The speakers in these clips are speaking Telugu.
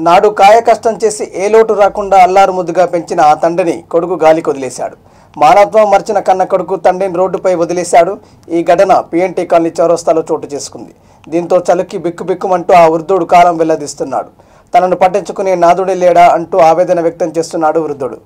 నాడు కాయ కష్టం చేసి ఏ లోటు రాకుండా అల్లారు ముద్దుగా పెంచిన ఆ తండ్రిని కొడుకు గాలికి వదిలేశాడు. మానవత్వం మర్చిన కన్న కొడుకు తండ్రిని రోడ్డుపై వదిలేశాడు. ఈ ఘటన పిఎన్టీ కాలనీ చౌరస్తాలో చోటు చేసుకుంది. దీంతో చలుక్కి బిక్కుబిక్కుమంటూ ఆ వృద్ధుడు కాలం వెల్లదిస్తున్నాడు. తనను పట్టించుకునే నాదుడే లేడా అంటూ ఆవేదన వ్యక్తం చేస్తున్నాడు వృద్ధుడు.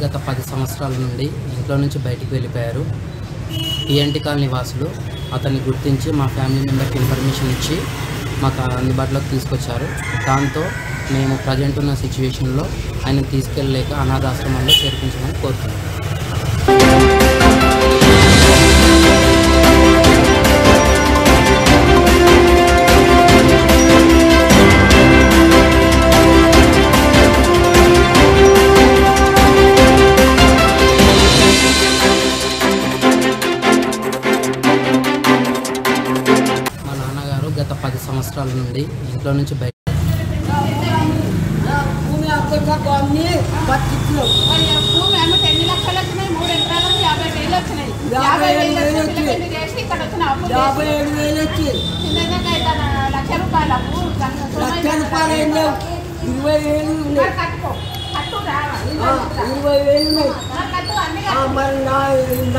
గత 10 సంవత్సరాల నుండి ఇంట్లో నుంచి బయటికి వెళ్ళిపోయారు. పిఎన్టీ కాలనీ వాసులు అతన్ని గుర్తించి మా ఫ్యామిలీ మెంబర్కి ఇన్ఫర్మేషన్ ఇచ్చి మాకు అందుబాటులోకి తీసుకొచ్చారు. దాంతో మేము ప్రజెంట్ ఉన్న సిచ్యువేషన్లో ఆయన తీసుకెళ్ళలేక అనాథాశ్రమంలో చేర్పించమని కోరుతున్నాం. గత 10 సంవత్సరాల నుండి ఇంట్లో నుంచి బయట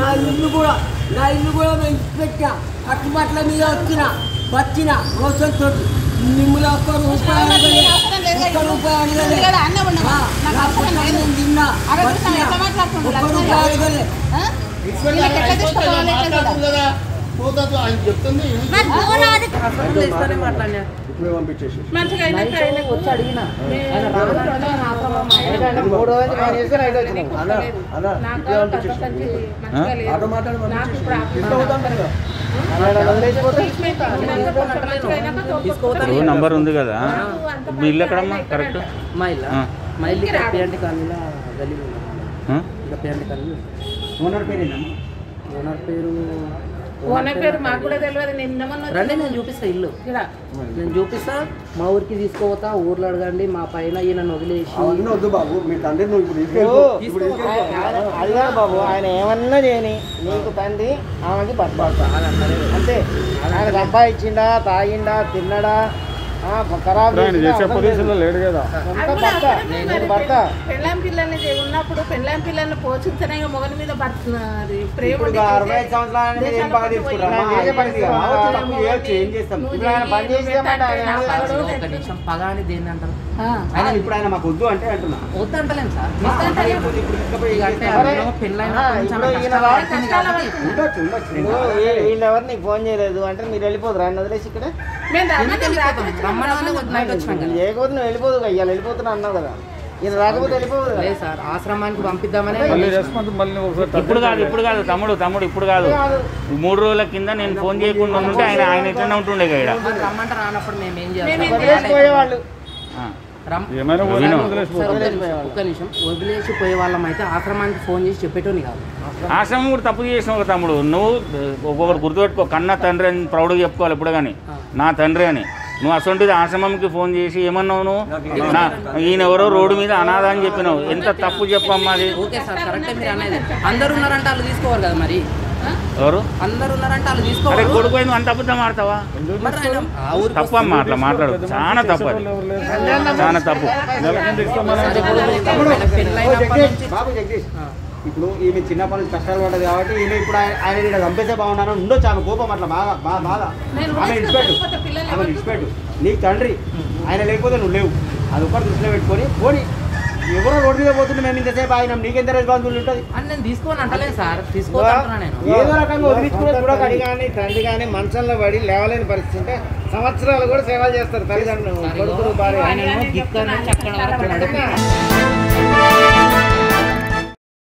నా ఇల్లు కూడా పెట్టా కట్టుబట్ల మీద వచ్చిన రోజుతో మిమ్మల్ని ఒక్క రూపాయి తిన్నా ఒక్క రూపాయి అడగలే. నంబర్ ఉంది కదా, మీ ఇల్లు ఎక్కడమ్మా? కరెక్ట్ మా ఇల్లు పిఎన్టీ కాలనీలో గల్లీ. పిఎన్టీ కాలనీ ఓనర్ పేరు మాకు కూడా తెలియదు. రండి, నేను చూపిస్తా ఇల్లు, నేను చూపిస్తా. మా ఊరికి తీసుకోపోతా, ఊర్లో అడగండి. మా పైన ఈయన వదిలేసి అది కాదు బాబు, ఆయన ఏమన్నా చేయని నీకు తండ్రి ఆమెకి భర్త అంతే. ఆయన సంపాదించిండా, తాగిండా, తిన్నడా, పెళ్ళాం పిల్లల్ని ఉన్నప్పుడు పెళ్ళాం పిల్లల్ని పోషించనే మొగని మీద ప్రేమ. పగాని దేని అంటారు? ఇప్పుడు ఆయన మాకు వద్దు అంటే అంటున్నా. వద్దు అంటలేము సార్. వీళ్ళెవరు నీకు ఫోన్ చేయలేదు అంటే మీరు వెళ్ళిపోతారు ఆయన వదిలేసి ఇక్కడ లేకపోతే నువ్వు వెళ్ళిపోదు. ఇవాళ వెళ్ళిపోతున్నా అన్నావు కదా, ఇది రాకపోతే వెళ్ళిపోదు లేదు సార్. ఆశ్రమానికి పంపిద్దామని. ఇప్పుడు కాదు తమ్ముడు ఇప్పుడు కాదు. 3 రోజుల కింద నేను ఫోన్ చేయకుండా ఉంటే ఆయన ఎట్లా ఉంటుండే కదా. రమ్మంటే రానప్పుడు మేము ఏం చేయాలి? పోయేవాళ్ళు ఒక్క నిమిషం, వదిలేసి పోయే వాళ్ళం అయితే ఆశ్రమానికి ఫోన్ చేసి చెప్పేటోని కాదు. ఆశ్రమం కూడా తప్పు చేసినావు తమ్ముడు. నువ్వు ఒక్కొక్కరు గుర్తుపెట్టుకో, కన్నా తండ్రి అని ప్రౌడ్గా చెప్పుకోవాలి ఎప్పుడు కానీ, నా తండ్రి అని. నువ్వు అసొంటిది ఆశ్రమంకి ఫోన్ చేసి ఏమన్నావు? నువ్వు ఈయన ఎవరో రోడ్డు మీద అనాథ అని చెప్పినావు. ఎంత తప్పు చెప్పమ్మా అది. ఓకే సార్, కరెక్టే మీరు అనేది. అందరు ఉన్నారంటే వాళ్ళు తీసుకోవాలి కదా మరి. ఎవరు అందరు ఉన్నారంటే వాళ్ళు తీసుకోవాలి. కొడుకు పోయింది అంత అబద్ధం ఆడతావా? తప్పు అమ్మా, అట్లా మాట్లాడు. చాలా తప్పు, అది చాలా తప్పు. ఇప్పుడు ఈమె చిన్నప్పటి నుంచి కష్టాలు పడ్డది కాబట్టి ఈమె ఇప్పుడు ఆయన చంపేసే బాగున్నాను ఉండొచ్చు. ఆమె కోపం అట్లా బాధ. ఆమె ఇచ్చిపెట్టు, నీకు తండ్రి ఆయన లేకపోతే నువ్వు లేవు. అది ఒకటి దృష్టిలో పెట్టుకొని పోనీ. ఎవరో రోడ్డు మీద పోతుంటే మేము ఇంతసేపు ఆయన నీకెంత రెస్పాన్సిబిలిటీ ఉంటుంది? నేను తీసుకోని అంటలేదు సార్, తీసుకోవాలి. ఏదో రకంగా వదిలించుకునే చూడకండి. కానీ తండ్రి కానీ మంచంలో పడి లేవలేని పరిస్థితి ఉంటే సంవత్సరాలు కూడా సేవలు చేస్తారు తల్లిదండ్రులు, కొడుకులు, భార్య.